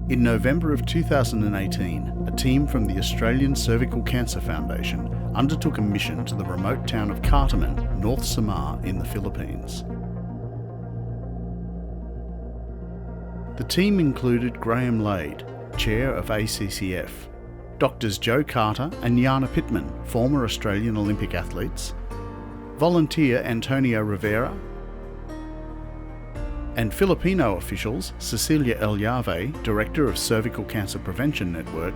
In November of 2018, a team from the Australian Cervical Cancer Foundation undertook a mission to the remote town of Cartaman, North Samar in the Philippines. The team included Graham Lade, Chair of ACCF, Doctors Joe Carter and Jana Pittman, former Australian Olympic athletes, volunteer Antonio Rivera, and Filipino officials Cecilia El Llave, Director of Cervical Cancer Prevention Network,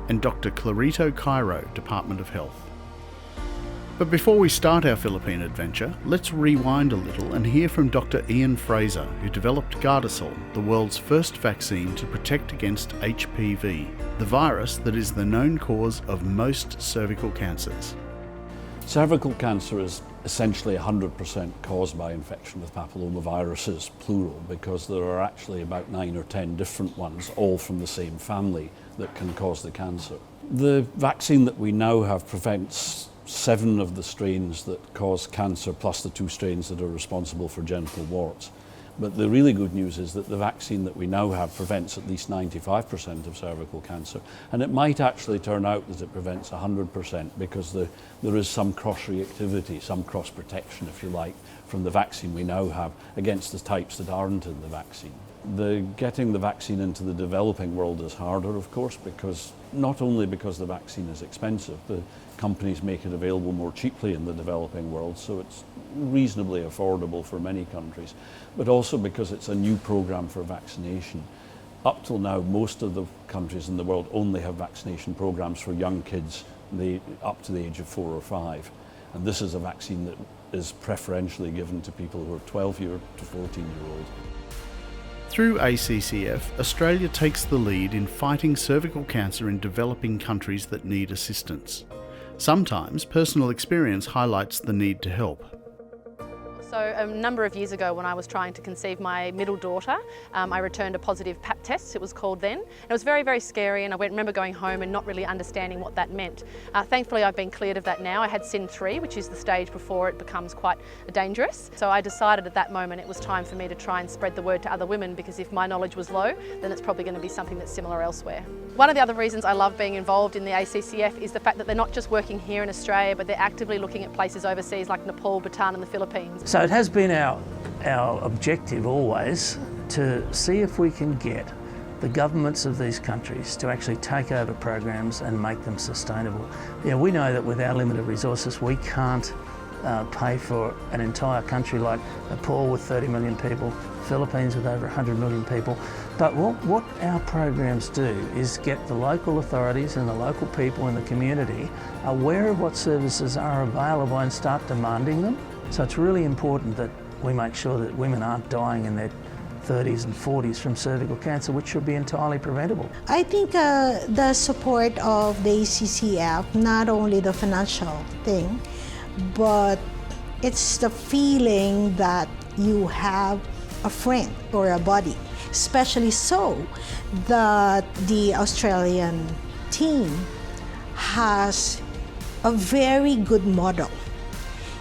and Dr. Clarito Cairo, Department of Health. But before we start our Philippine adventure, let's rewind a little and hear from Dr. Ian Fraser, who developed Gardasil, the world's first vaccine to protect against HPV, the virus that is the known cause of most cervical cancers. Cervical cancer is essentially 100% caused by infection with papillomaviruses, plural, because there are actually about 9 or 10 different ones, all from the same family, that can cause the cancer. The vaccine that we now have prevents 7 of the strains that cause cancer, plus the 2 strains that are responsible for genital warts. But the really good news is that the vaccine that we now have prevents at least 95% of cervical cancer, and it might actually turn out that it prevents 100% because there is some cross-reactivity, some cross-protection, if you like, from the vaccine we now have against the types that aren't in the vaccine. Getting the vaccine into the developing world is harder, of course, because not only because the vaccine is expensive, the companies make it available more cheaply in the developing world, so it's reasonably affordable for many countries, but also because it's a new program for vaccination. Up till now, most of the countries in the world only have vaccination programs for young kids up to the age of 4 or 5. And this is a vaccine that is preferentially given to people who are 12-year to 14-year-old. Through ACCF, Australia takes the lead in fighting cervical cancer in developing countries that need assistance. Sometimes personal experience highlights the need to help. So a number of years ago when I was trying to conceive my middle daughter, I returned a positive Pap test, it was called then. It was very, very scary, and I remember going home and not really understanding what that meant. Thankfully I've been cleared of that now. I had SIN3, which is the stage before it becomes quite dangerous. So I decided at that moment it was time for me to try and spread the word to other women, because if my knowledge was low, then it's probably going to be something that's similar elsewhere. One of the other reasons I love being involved in the ACCF is the fact that they're not just working here in Australia, but they're actively looking at places overseas like Nepal, Bhutan and the Philippines. So it has been our objective always to see if we can get the governments of these countries to actually take over programs and make them sustainable. We know that with our limited resources we can't pay for an entire country like Nepal with 30 million people, Philippines with over 100 million people. But what our programs do is get the local authorities and the local people in the community aware of what services are available and start demanding them. So it's really important that we make sure that women aren't dying in their 30s and 40s from cervical cancer, which should be entirely preventable. I think the support of the ACCF, not only the financial thing, but it's the feeling that you have a friend or a buddy, especially so that the Australian team has a very good model.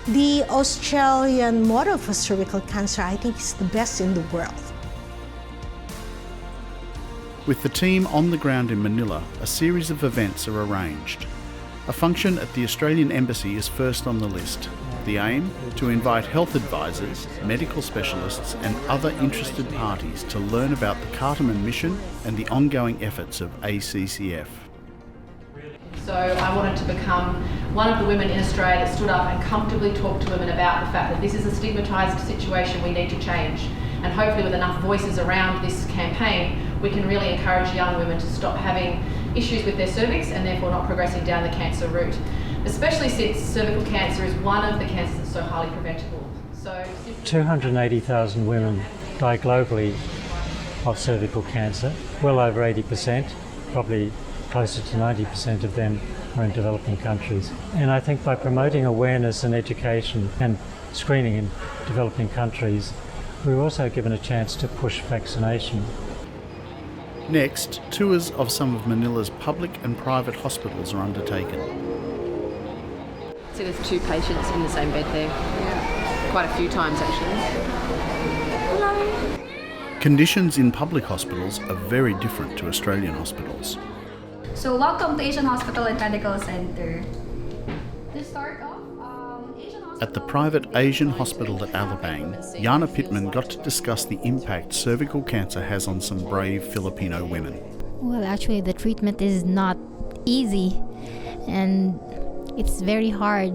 The Australian model for cervical cancer, I think, is the best in the world. With the team on the ground in Manila, a series of events are arranged. A function at the Australian Embassy is first on the list. The aim? To invite health advisors, medical specialists and other interested parties to learn about the Cartaman mission and the ongoing efforts of ACCF. So I wanted to become one of the women in Australia that stood up and comfortably talked to women about the fact that this is a stigmatised situation we need to change. And hopefully with enough voices around this campaign, we can really encourage young women to stop having issues with their cervix and therefore not progressing down the cancer route. Especially since cervical cancer is one of the cancers that's so highly preventable. So 280,000 women die globally of cervical cancer, well over 80%, probably closer to 90% of them are in developing countries. And I think by promoting awareness and education and screening in developing countries, we're also given a chance to push vaccination. Next, tours of some of Manila's public and private hospitals are undertaken. So there's 2 patients in the same bed there. Yeah. Quite a few times actually. Hello. Conditions in public hospitals are very different to Australian hospitals. So welcome to Asian Hospital and Medical Center. To start off, At the private Asian hospital at Alabang, Jana Pittman got to discuss the impact cervical cancer has on some brave Filipino women. Well, actually, the treatment is not easy and it's very hard.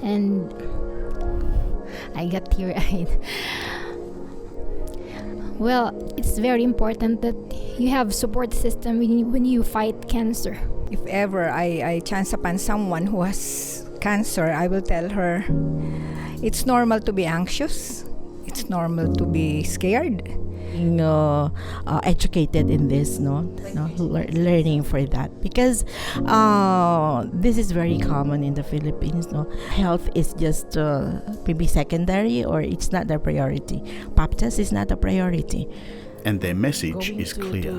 And I got teary-eyed. Well, it's very important that you have support system when you fight cancer. If ever I chance upon someone who has cancer, I will tell her it's normal to be anxious. It's normal to be scared. Being educated in this, learning for that, because this is very common in the Philippines. Health is just maybe secondary, or it's not the priority. Pap test is not a priority. And their message is clear.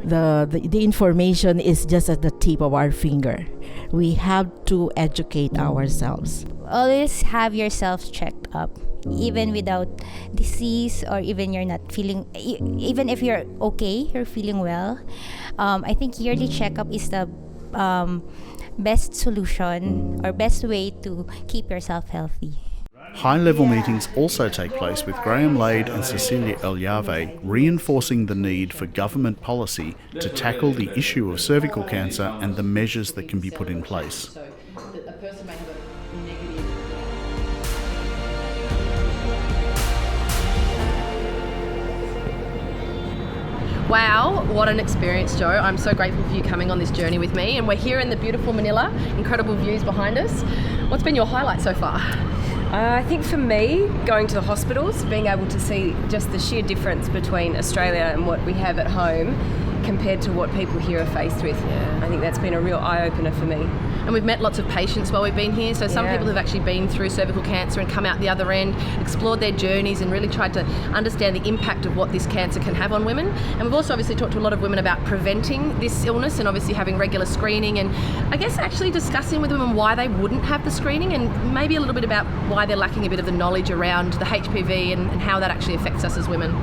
The information is just at the tip of our finger. We have to educate ourselves. Always have yourself checked up, even without disease, or even you're not feeling, even if you're okay, you're feeling well. I think yearly checkup is the best solution or best way to keep yourself healthy. High-level meetings also take place with Graham Lade and Cecilia Elyave, reinforcing the need for government policy to tackle the issue of cervical cancer and the measures that can be put in place. Wow, what an experience, Joe. I'm so grateful for you coming on this journey with me. And we're here in the beautiful Manila, incredible views behind us. What's been your highlight so far? I think for me, going to the hospitals, being able to see just the sheer difference between Australia and what we have at home compared to what people here are faced with. I think that's been a real eye-opener for me. And we've met lots of patients while we've been here. So some people have actually been through cervical cancer and come out the other end, explored their journeys and really tried to understand the impact of what this cancer can have on women. And we've also obviously talked to a lot of women about preventing this illness and obviously having regular screening, and I guess actually discussing with women why they wouldn't have the screening, and maybe a little bit about why they're lacking a bit of the knowledge around the HPV and how that actually affects us as women.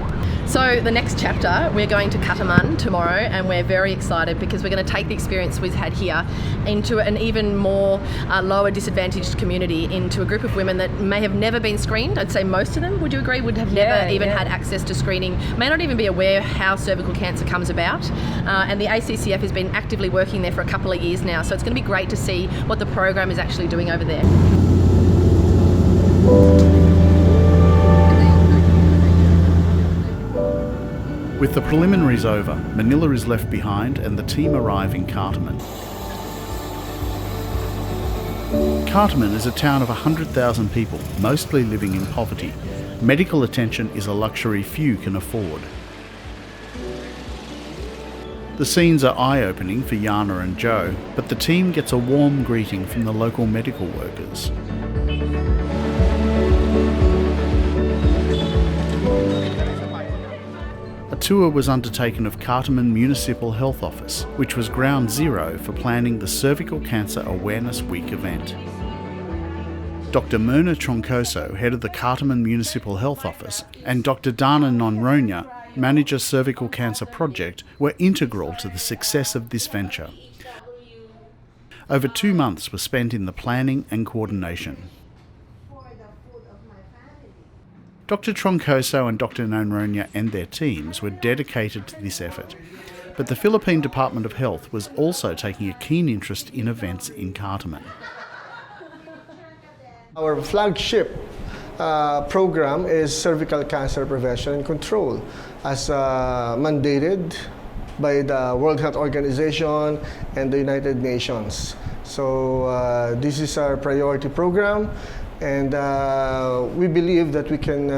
So the next chapter, we're going to Kataman tomorrow, and we're very excited because we're going to take the experience we've had here into an even more lower disadvantaged community, into a group of women that may have never been screened. I'd say most of them, would you agree, would have never even had access to screening, may not even be aware how cervical cancer comes about. And the ACCF has been actively working there for a couple of years now, so it's going to be great to see what the program is actually doing over there. With the preliminaries over, Manila is left behind and the team arrive in Kataman. Kataman is a town of 100,000 people, mostly living in poverty. Medical attention is a luxury few can afford. The scenes are eye-opening for Jana and Joe, but the team gets a warm greeting from the local medical workers. A tour was undertaken of Kataman Municipal Health Office, which was ground zero for planning the Cervical Cancer Awareness Week event. Dr. Myrna Troncoso, head of the Kataman Municipal Health Office, and Dr. Dana Nonronia, manager Cervical Cancer Project, were integral to the success of this venture. Over 2 months were spent in the planning and coordination. Dr. Troncoso and Dr. Nonronia and their teams were dedicated to this effort, but the Philippine Department of Health was also taking a keen interest in events in Kataman. Our flagship program is cervical cancer prevention and control, as mandated by the World Health Organization and the United Nations. So this is our priority program, and we believe that we can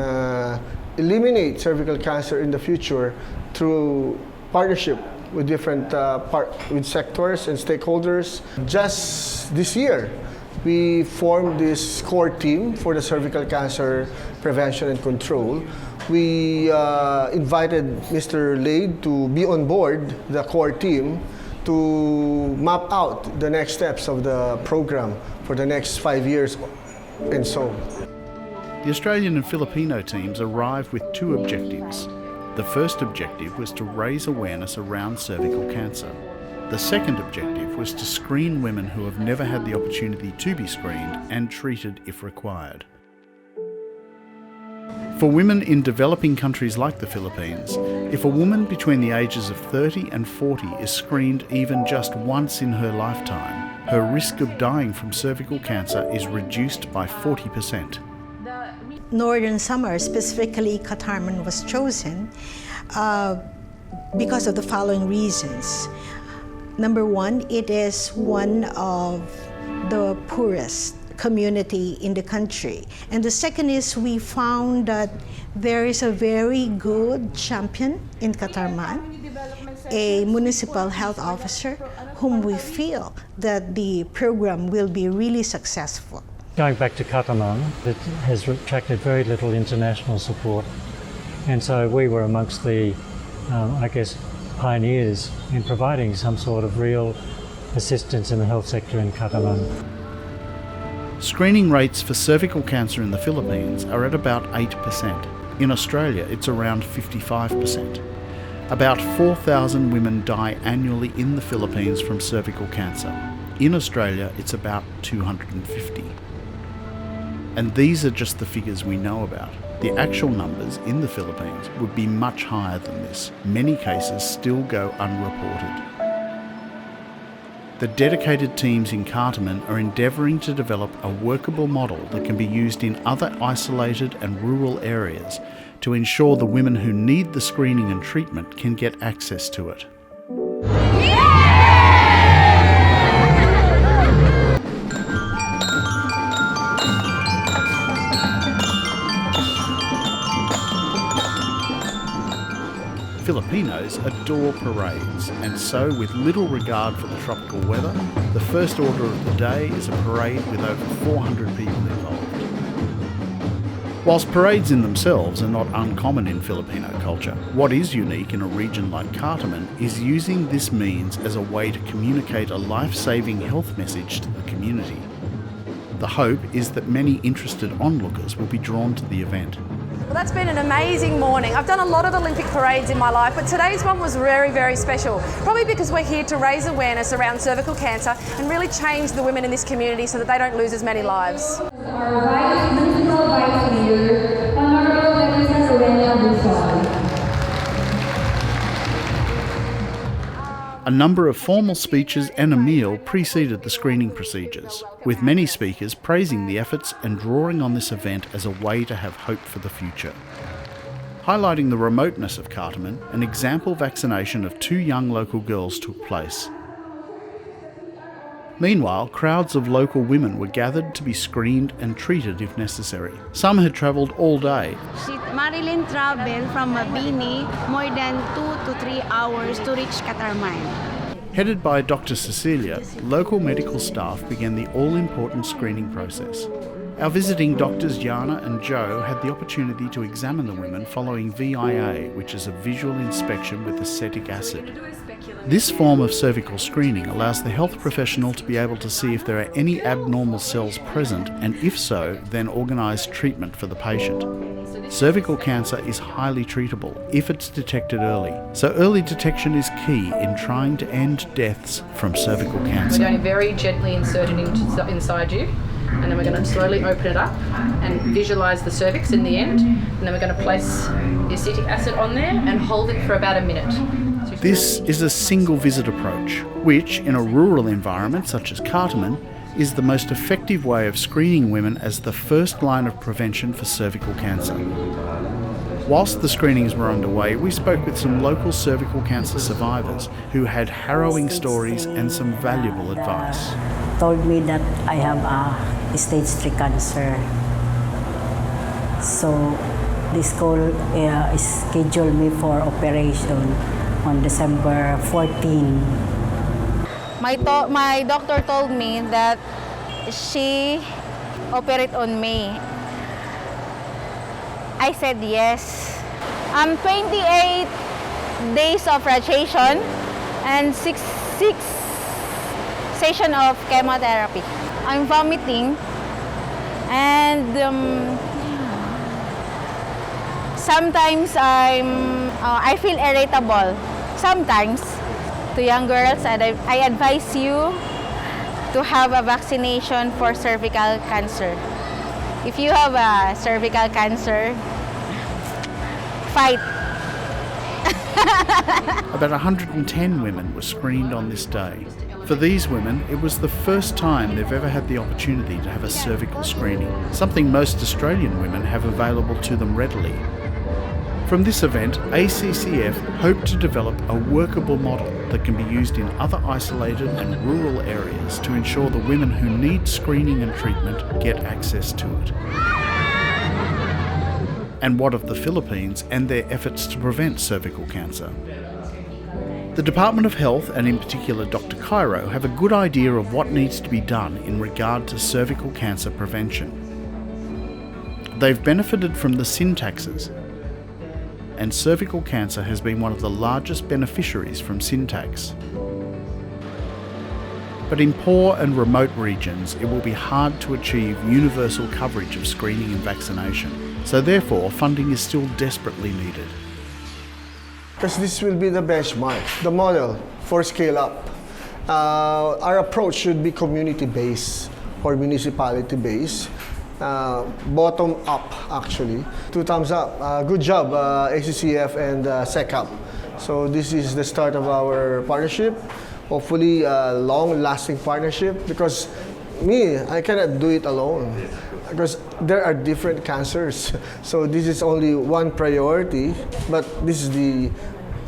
eliminate cervical cancer in the future through partnership with different with sectors and stakeholders. Just this year, we formed this core team for the cervical cancer prevention and control. We invited Mr. Lade to be on board the core team to map out the next steps of the program for the next 5 years and so. The Australian and Filipino teams arrived with 2 objectives: The first objective was to raise awareness around cervical cancer. The second objective was to screen women who have never had the opportunity to be screened and treated if required. For women in developing countries like the Philippines, if a woman between the ages of 30 and 40 is screened even just once in her lifetime, her risk of dying from cervical cancer is reduced by 40%. Northern Samar, specifically Katarman, was chosen because of the following reasons. Number one, it is one of the poorest community in the country. And the second is we found that there is a very good champion in Katarman, a municipal health officer, whom we feel that the program will be really successful. Going back to Katarman, it has attracted very little international support. And so we were amongst the, pioneers in providing some sort of real assistance in the health sector in Katarman. Screening rates for cervical cancer in the Philippines are at about 8%. In Australia, it's around 55%. About 4,000 women die annually in the Philippines from cervical cancer. In Australia, it's about 250. And these are just the figures we know about. The actual numbers in the Philippines would be much higher than this. Many cases still go unreported. The dedicated teams in Katarman are endeavouring to develop a workable model that can be used in other isolated and rural areas to ensure the women who need the screening and treatment can get access to it. Filipinos adore parades, and so with little regard for the tropical weather, the first order of the day is a parade with over 400 people involved. Whilst parades in themselves are not uncommon in Filipino culture, what is unique in a region like Katarman is using this means as a way to communicate a life-saving health message to the community. The hope is that many interested onlookers will be drawn to the event. Well, that's been an amazing morning. I've done a lot of Olympic parades in my life, but today's one was very, very special. Probably because we're here to raise awareness around cervical cancer and really change the women in this community so that they don't lose as many lives. Our municipal vice leader, Honorable Melissa Rowena. A number of formal speeches and a meal preceded the screening procedures, with many speakers praising the efforts and drawing on this event as a way to have hope for the future. Highlighting the remoteness of Katarman, an example vaccination of 2 young local girls took place. Meanwhile, crowds of local women were gathered to be screened and treated if necessary. Some had travelled all day. Marilyn travelled from Mabini more than 2 to 3 hours to reach Katarman. Headed by Dr. Cecilia, local medical staff began the all-important screening process. Our visiting doctors Yana and Joe had the opportunity to examine the women following VIA, which is a visual inspection with acetic acid. This form of cervical screening allows the health professional to be able to see if there are any abnormal cells present, and if so, then organise treatment for the patient. Cervical cancer is highly treatable if it's detected early, so early detection is key in trying to end deaths from cervical cancer. We're going to very gently insert it inside you, and then we're going to slowly open it up and visualise the cervix in the end, and then we're going to place the acetic acid on there and hold it for about a minute. This is a single visit approach, which in a rural environment such as Katarman is the most effective way of screening women as the first line of prevention for cervical cancer. Whilst the screenings were underway, we spoke with some local cervical cancer survivors who had harrowing stories and some valuable advice. Told me that I have a stage 3 cancer. So the school scheduled me for operation on December 14. My doctor told me that she operate on me. I said yes. 28 days of radiation and 6 sessions of chemotherapy. I'm vomiting and sometimes I'm I feel irritable sometimes. To young girls, I advise you to have a vaccination for cervical cancer. If you have a cervical cancer, fight. About 110 women were screened on this day. For these women, it was the first time they've ever had the opportunity to have a cervical screening, something most Australian women have available to them readily. From this event, ACCF hoped to develop a workable model that can be used in other isolated and rural areas to ensure the women who need screening and treatment get access to it. And what of the Philippines and their efforts to prevent cervical cancer? The Department of Health, and in particular Dr. Cairo, have a good idea of what needs to be done in regard to cervical cancer prevention. They've benefited from the sin taxes, and cervical cancer has been one of the largest beneficiaries from sin tax. But in poor and remote regions, it will be hard to achieve universal coverage of screening and vaccination, so therefore funding is still desperately needed. Because this will be the benchmark, the model for scale up. Our approach should be community-based or municipality-based. Bottom up, actually. 2 thumbs up. Good job, ACCF and SECAP. So this is the start of our partnership. Hopefully, a long-lasting partnership, because I cannot do it alone, because there are different cancers. So this is only one priority, but this is the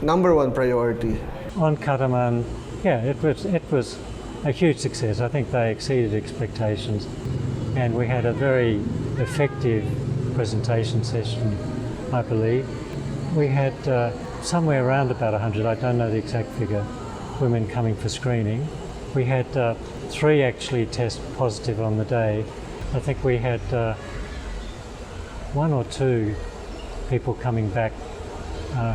#1 priority. On Kataman, it was a huge success. I think they exceeded expectations, and we had a very effective presentation session, I believe. We had somewhere around about 100, I don't know the exact figure, women coming for screening. We had 3 actually test positive on the day. I think we had 1 or 2 people coming back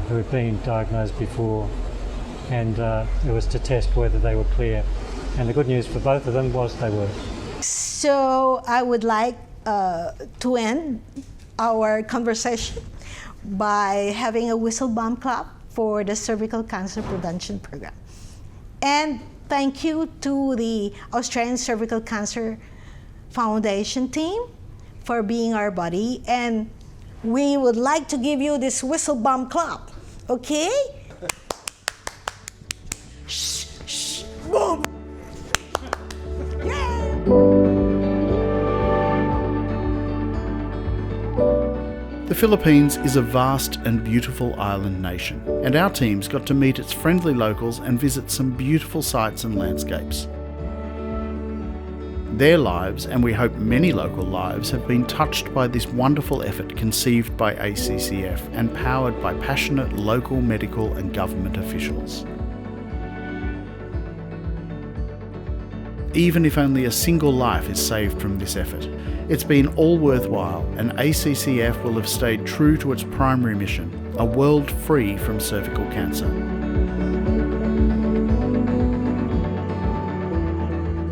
who had been diagnosed before, and it was to test whether they were clear. And the good news for both of them was they were. So I would like to end our conversation by having a whistle bomb clap for the Cervical Cancer Prevention Program. And thank you to the Australian Cervical Cancer Foundation team for being our buddy. And we would like to give you this whistle bomb clap, okay? Shh, shh, boom! The Philippines is a vast and beautiful island nation, and our teams got to meet its friendly locals and visit some beautiful sights and landscapes. Their lives, and we hope many local lives, have been touched by this wonderful effort conceived by ACCF and powered by passionate local medical and government officials. Even if only a single life is saved from this effort, it's been all worthwhile, and ACCF will have stayed true to its primary mission, a world free from cervical cancer.